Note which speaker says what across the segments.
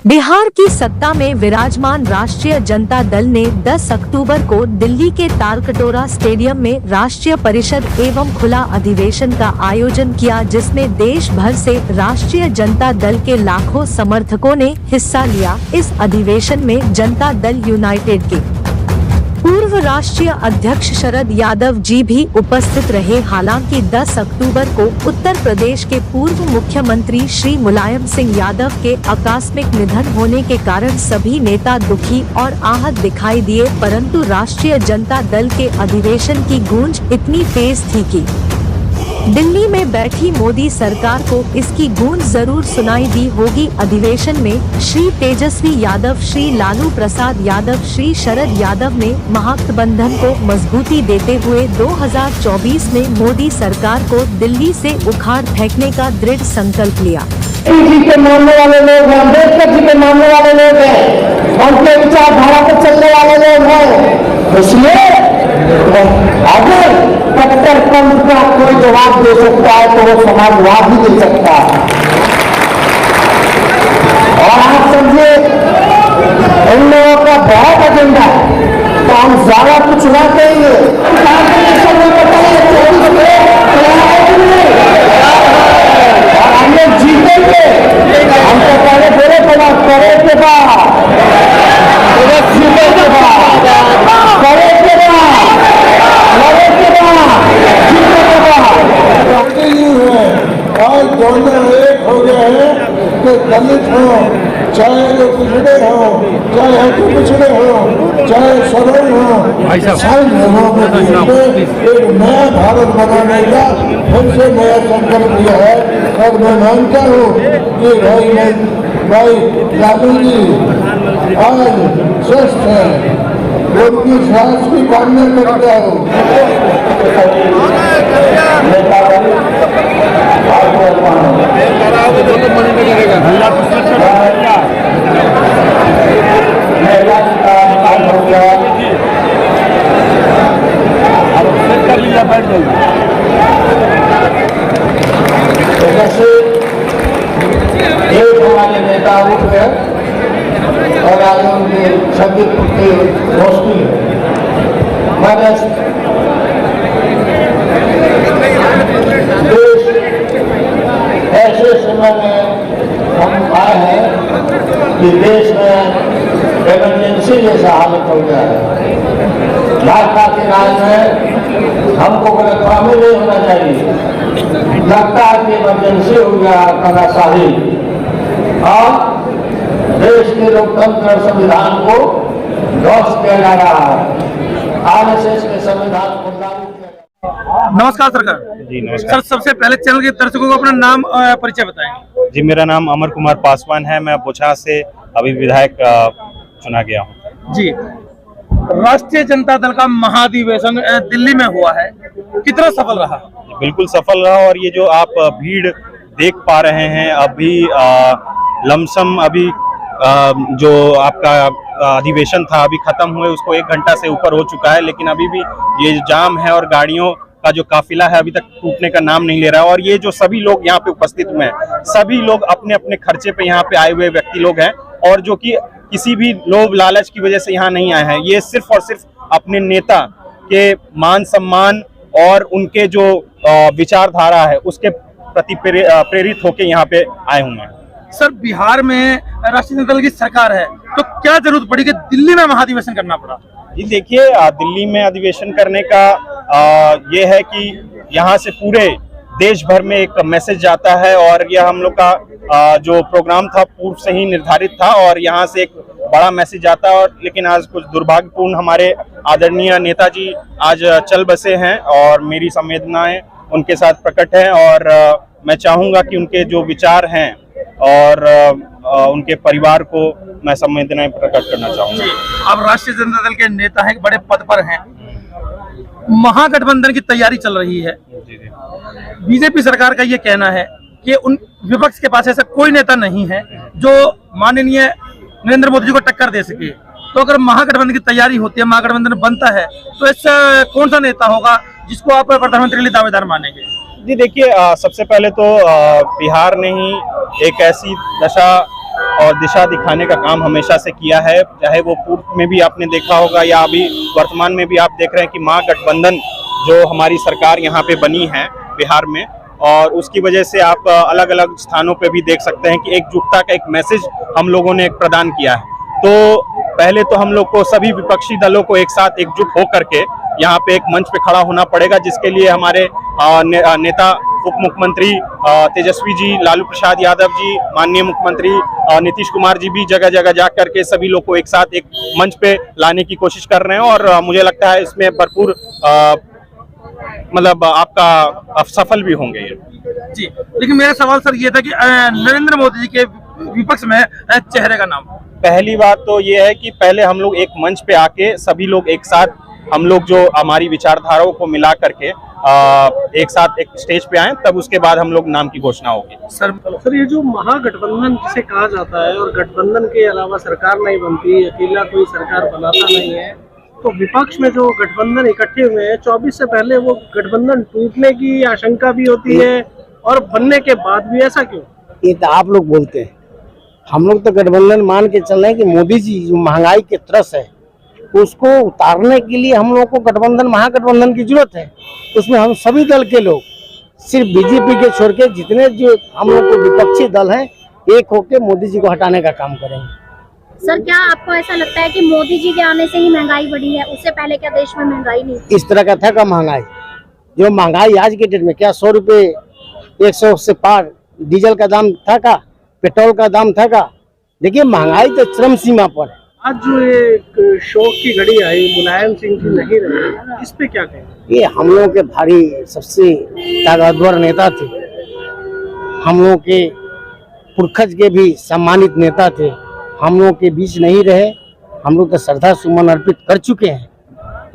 Speaker 1: बिहार की सत्ता में विराजमान राष्ट्रीय जनता दल ने 10 अक्टूबर को दिल्ली के तालकटोरा स्टेडियम में राष्ट्रीय परिषद एवं खुला अधिवेशन का आयोजन किया, जिसमें देश भर से राष्ट्रीय जनता दल के लाखों समर्थकों ने हिस्सा लिया। इस अधिवेशन में जनता दल यूनाइटेड के पूर्व राष्ट्रीय अध्यक्ष शरद यादव जी भी उपस्थित रहे। हालांकि 10 अक्टूबर को उत्तर प्रदेश के पूर्व मुख्यमंत्री श्री मुलायम सिंह यादव के आकस्मिक निधन होने के कारण सभी नेता दुखी और आहत दिखाई दिए, परंतु राष्ट्रीय जनता दल के अधिवेशन की गूंज इतनी तेज थी कि दिल्ली में बैठी मोदी सरकार को इसकी गूंज जरूर सुनाई दी होगी। अधिवेशन में श्री तेजस्वी यादव, श्री लालू प्रसाद यादव, श्री शरद यादव ने महागठबंधन को मजबूती देते हुए 2024 में मोदी सरकार को दिल्ली से उखाड़ फेंकने का दृढ़ संकल्प लिया।
Speaker 2: जी के मानने वाले लोग हैं, अम्बेडकर जी के मानने वाले लोग हैं, उनके विचारधारा पर चलने वाले लोग हैं। इसलिए अगर कट्टरपंथ का कोई जवाब दे सकता है तो वो समाजवाद ही दे सकता है। और आप समझिए इन लोगों का बहुत एजेंडा है, तो हम ज्यादा कुछ ना कहेंगे। और हम लोग जीतेंगे। हम तो पहले बोले बना करे के बाद जीते के बाद करे के बाद लड़े के बाद जीते के बाद
Speaker 3: आज दोनों एक हो गए हैं कि दलित हो, चाहे जो पिछड़े हो, चाहे हल्के पिछड़े हो, चाहे सवर्ण हो, सारे लोगों को एक नया भारत बनाने का फिर से नया संकल्प लिया है। और मैं मानता हूँ कि भाई लालू जी आज स्वस्थ है, उनकी सांस की कामना करता हूँ। जैसे एक हमारे नेता उठ गए और आज उनके संगीत की रोशनी मैंने देश ऐसे समय में हम आए हैं कि देश में इमरजेंसी जैसा हालत हो गया है। भाजपा के राज में हमको गलतफहमी नहीं होना चाहिए। लगता है कि इमरजेंसी हो गया तानाशाही और देश के लोकतंत्र और संविधान को ध्वस्त किया जा रहा है। आरएसएस के संविधान को लागू किया जा रहा है।
Speaker 4: नमस्कार सरकार
Speaker 5: जी नमस्कार
Speaker 4: सर, सबसे पहले चैनल के दर्शकों को अपना नाम परिचय बताएं।
Speaker 5: जी, मेरा नाम अमर कुमार पासवान है। मैं बोचहा से अभी विधायक चुना गया हूँ।
Speaker 4: जी, राष्ट्रीय जनता दल का महाधिवेशन दिल्ली में हुआ है, कितना सफल रहा?
Speaker 5: बिल्कुल सफल रहा। और ये जो आप भीड़ देख पा रहे हैं अभी लमसम अभी जो आपका अधिवेशन था अभी खत्म हुए उसको 1 घंटा से ऊपर हो चुका है, लेकिन अभी भी ये जाम है और गाड़ियों का जो काफिला है अभी तक टूटने का नाम नहीं ले रहा है। और ये जो सभी लोग यहाँ पे उपस्थित हुए हैं, सभी लोग अपने अपने खर्चे पे यहाँ पे आए हुए व्यक्ति लोग हैं और जो कि किसी भी लोभ लालच की वजह से यहाँ नहीं आए हैं। ये सिर्फ और सिर्फ अपने नेता के मान सम्मान और उनके जो विचारधारा है उसके प्रति प्रेरित होकर यहाँ पे आए हुए हैं।
Speaker 4: सर, बिहार में राष्ट्रीय जनता दल की सरकार है तो क्या जरूरत पड़ी कि दिल्ली में महाधिवेशन करना पड़ा?
Speaker 5: जी देखिए, दिल्ली में अधिवेशन करने का ये है कि यहाँ से पूरे देश भर में एक मैसेज जाता है और यह हम लोग का जो प्रोग्राम था पूर्व से ही निर्धारित था और यहाँ से एक बड़ा मैसेज आता है। और लेकिन आज कुछ दुर्भाग्यपूर्ण हमारे आदरणीय नेताजी आज चल बसे हैं और मेरी संवेदनाएं उनके साथ प्रकट है और मैं चाहूँगा कि उनके जो विचार हैं और उनके परिवार को मैं संवेदनाएं प्रकट करना चाहूँगा।
Speaker 4: अब राष्ट्रीय जनता दल के नेता हैं, बड़े पद पर हैं, महागठबंधन की तैयारी चल रही है। बीजेपी सरकार का ये कहना है कि उन विपक्ष के पास ऐसा कोई नेता नहीं है जो माननीय नरेंद्र मोदी जी को टक्कर दे सके। तो अगर महागठबंधन की तैयारी होती है, महागठबंधन बनता है, तो ऐसा कौन सा नेता होगा जिसको आप प्रधानमंत्री के लिए दावेदार मानेंगे?
Speaker 5: जी देखिए, सबसे पहले तो बिहार ने ही एक ऐसी दशा और दिशा दिखाने का काम हमेशा से किया है। चाहे वो पूर्व में भी आपने देखा होगा या अभी वर्तमान में भी आप देख रहे हैं कि महागठबंधन जो हमारी सरकार यहाँ पे बनी है बिहार में, और उसकी वजह से आप अलग अलग स्थानों पे भी देख सकते हैं कि एकजुटता का एक मैसेज हम लोगों ने एक प्रदान किया है। तो पहले तो हम लोग को सभी विपक्षी दलों को एक साथ एकजुट होकर के यहाँ पे एक मंच पे खड़ा होना पड़ेगा, जिसके लिए हमारे नेता उप मुख्यमंत्री तेजस्वी जी, लालू प्रसाद यादव जी, माननीय मुख्यमंत्री नीतीश कुमार जी भी जगह जगह जा करके सभी लोग को एक साथ एक मंच पे लाने की कोशिश कर रहे हैं। और मुझे लगता है इसमें भरपूर मतलब आपका सफल भी होंगे ये।
Speaker 4: जी, लेकिन मेरा सवाल सर ये था कि नरेंद्र मोदी जी के विपक्ष में चेहरे का नाम।
Speaker 5: पहली बात तो ये है कि पहले हम लोग एक मंच पे आके सभी लोग एक साथ, हम लोग जो हमारी विचारधाराओं को मिला करके एक साथ एक स्टेज पे आए, तब उसके बाद हम लोग नाम की घोषणा होगी।
Speaker 6: सर ये जो महागठबंधन जिसे कहा जाता है और गठबंधन के अलावा सरकार नहीं बनती, अकेला कोई सरकार बनाता नहीं है, तो विपक्ष में जो गठबंधन इकट्ठे हुए हैं 24 से पहले वो गठबंधन टूटने की आशंका भी होती है और बनने के बाद भी, ऐसा क्यों?
Speaker 2: ये तो आप लोग बोलते हैं, हम लोग तो गठबंधन मान के चल रहे हैं कि मोदी जी जो महंगाई के त्रस है उसको उतारने के लिए हम लोग को गठबंधन, महागठबंधन की जरूरत है। उसमें हम सभी दल के लोग, सिर्फ बीजेपी के छोड़ के जितने जो हम लोग को विपक्षी दल हैं, एक होके मोदी जी को हटाने का काम करेंगे।
Speaker 7: सर क्या आपको ऐसा लगता है कि मोदी जी के आने से ही महंगाई बढ़ी है? उससे पहले क्या देश में महंगाई नहीं थी?
Speaker 2: इस तरह का था का महंगाई, जो महंगाई आज के डेट में क्या 100 रुपये 100 से पार डीजल का दाम था का, पेट्रोल का दाम था का। देखिए महंगाई तो चरम सीमा पर है।
Speaker 6: आज जो एक शोक की घड़ी आई, मुलायम सिंह जी नहीं रहे, इस पे क्या कहेंगे?
Speaker 2: ये हम लोगों के भारी सबसे ताकतवर नेता थे, हम लोगों के पुरखज के भी सम्मानित नेता थे, हम लोगों के बीच नहीं रहे। हम लोग तो श्रद्धा सुमन अर्पित कर चुके हैं,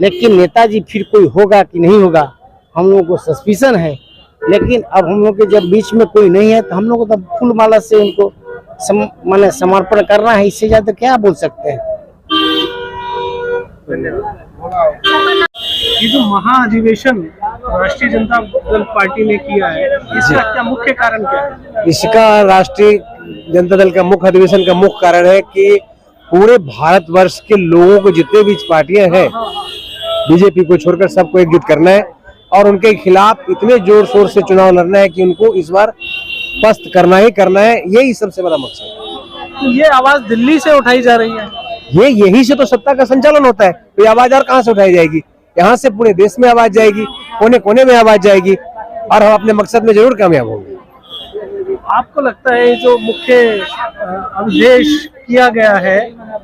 Speaker 2: लेकिन नेताजी फिर कोई होगा कि नहीं होगा हम लोगों को सस्पिशन है। लेकिन अब हम लोग के जब बीच में कोई नहीं है तो हम लोग को तब फूल माला से उनको माने समर्पण करना है, इससे ज्यादा क्या बोल सकते हैं।
Speaker 6: ये जो महाअधिवेशन राष्ट्रीय जनता दल पार्टी ने किया है, इसका क्या मुख्य कारण क्या है?
Speaker 8: इसका राष्ट्रीय जनता दल का मुख्य अधिवेशन का मुख्य कारण है कि पूरे भारतवर्ष के लोगों को जितने भी पार्टियां हैं, बीजेपी को छोड़कर सबको एकजुट करना है और उनके खिलाफ इतने जोर शोर से चुनाव लड़ना है कि उनको इस बार पस्त करना ही करना है। यही सबसे बड़ा मकसद है।
Speaker 6: तो ये आवाज दिल्ली से उठाई जा रही है,
Speaker 8: यही से तो सत्ता का संचालन होता है। तो ये आवाज और कहाँ से उठाई जाएगी? यहाँ से पूरे देश में आवाज जाएगी, कोने कोने में आवाज जाएगी और हम अपने मकसद में जरूर कामयाब होंगे।
Speaker 6: आपको लगता है जो मुख्य आदेश किया गया है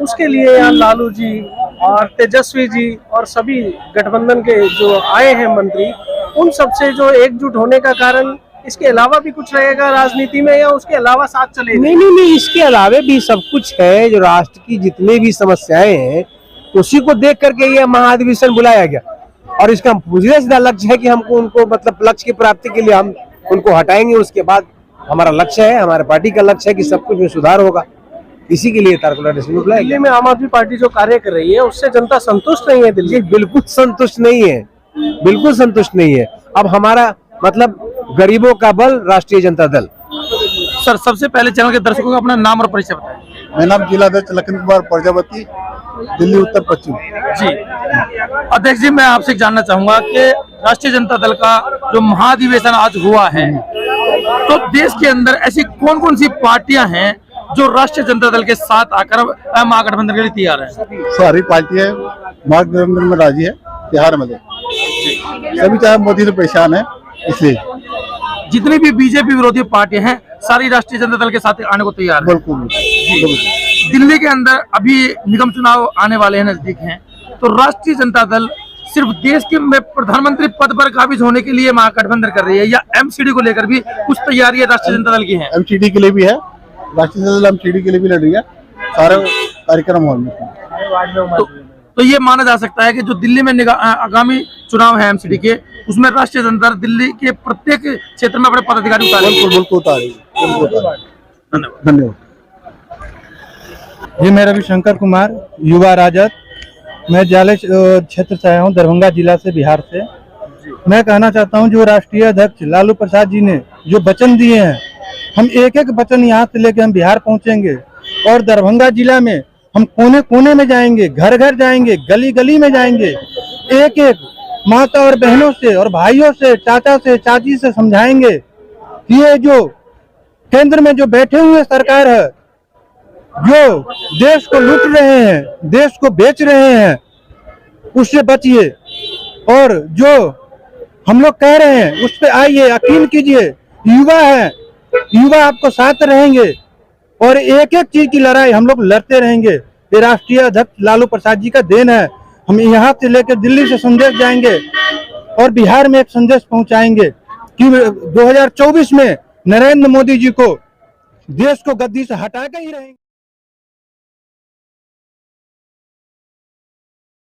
Speaker 6: उसके लिए यहाँ लालू जी और तेजस्वी जी और सभी गठबंधन के जो आए हैं मंत्री, उन सबसे जो एकजुट होने का कारण इसके अलावा भी कुछ रहेगा राजनीति में, या उसके अलावा साथ चलेगा?
Speaker 8: नहीं, इसके अलावा भी सब कुछ है। जो राष्ट्र की जितनी भी समस्याएं हैं उसी को देख करके ये महाअधिवेशन बुलाया गया और इसका सीधा सीधा लक्ष्य है कि हमको उनको मतलब लक्ष्य की प्राप्ति के लिए हम उनको हटाएंगे। उसके बाद हमारा लक्ष्य है, हमारे पार्टी का लक्ष्य है कि सब कुछ में सुधार होगा। इसी के लिए
Speaker 6: दिल्ली में आम आदमी पार्टी जो कार्य कर रही है उससे जनता संतुष्ट नहीं है? दिल्ली
Speaker 8: बिल्कुल संतुष्ट नहीं है, बिल्कुल संतुष्ट नहीं है। अब हमारा मतलब गरीबों का बल राष्ट्रीय जनता दल।
Speaker 4: सर सबसे पहले चैनल के दर्शकों को अपना नाम और परिचय बताएं।
Speaker 9: मेरा नाम जिलाध्यक्ष लखन कुमार प्रजापति, दिल्ली उत्तर पश्चिम।
Speaker 4: जी अध्यक्ष जी, मैं आपसे जानना चाहूंगा कि राष्ट्रीय जनता दल का जो महाधिवेशन आज हुआ है, तो देश के अंदर ऐसी कौन कौन सी पार्टियां हैं जो राष्ट्रीय जनता दल के साथ आकर महागठबंधन के लिए तैयार है?
Speaker 9: सारी पार्टियां महागठबंधन में राजी है बिहार में, सभी चाहे मोदी से परेशान है। इसलिए
Speaker 4: जितनी भी बीजेपी विरोधी पार्टियां हैं सारी राष्ट्रीय जनता दल के साथ आने को तैयार है।
Speaker 9: बिल्कुल।
Speaker 4: दिल्ली के अंदर अभी निगम चुनाव आने वाले हैं, नजदीक हैं, तो राष्ट्रीय जनता दल सिर्फ देश के में प्रधानमंत्री पद पर काबिज होने के लिए महागठबंधन कर रही है या एमसीडी को लेकर भी कुछ तैयारियां राष्ट्रीय जनता दल की हैं?
Speaker 9: एमसीडी के लिए भी है, राष्ट्रीय जनता दल एमसीडी के लिए भी लड़ रही है, सारे कार्यक्रम हो रहे हैं।
Speaker 4: तो ये माना जा सकता है कि जो दिल्ली में आगामी चुनाव है एमसीडी के, उसमें राष्ट्रीय जनता दल दिल्ली के प्रत्येक क्षेत्र में अपने पदाधिकारी उतारेगी।
Speaker 9: बिल्कुल उतारेगी। धन्यवाद।
Speaker 10: जी मैं रविशंकर कुमार, युवा राजद, मैं जाले क्षेत्र से आया हूँ, दरभंगा जिला से, बिहार से। मैं कहना चाहता हूँ जो राष्ट्रीय अध्यक्ष लालू प्रसाद जी ने जो वचन दिए हैं, हम एक एक वचन यहाँ से लेकर हम बिहार पहुँचेंगे और दरभंगा जिला में हम कोने कोने में जाएंगे, घर घर जाएंगे, गली गली में जाएंगे, एक एक माता और बहनों से और भाइयों से, चाचा से, चाची से समझाएंगे कि ये जो केंद्र में जो बैठे हुए सरकार है, जो देश को लूट रहे हैं, देश को बेच रहे हैं, उससे बचिए। और जो हम लोग कह रहे हैं उस पे आइए, यकीन कीजिए, युवा है, युवा आपको साथ रहेंगे और एक एक चीज की लड़ाई हम लोग लड़ते रहेंगे। ये राष्ट्रीय अध्यक्ष लालू प्रसाद जी का देन है। हम यहाँ से लेकर दिल्ली से संदेश जाएंगे और बिहार में एक संदेश पहुंचाएंगे कि 2024 में नरेंद्र मोदी जी को देश को गद्दी से हटा के ही रहेंगे।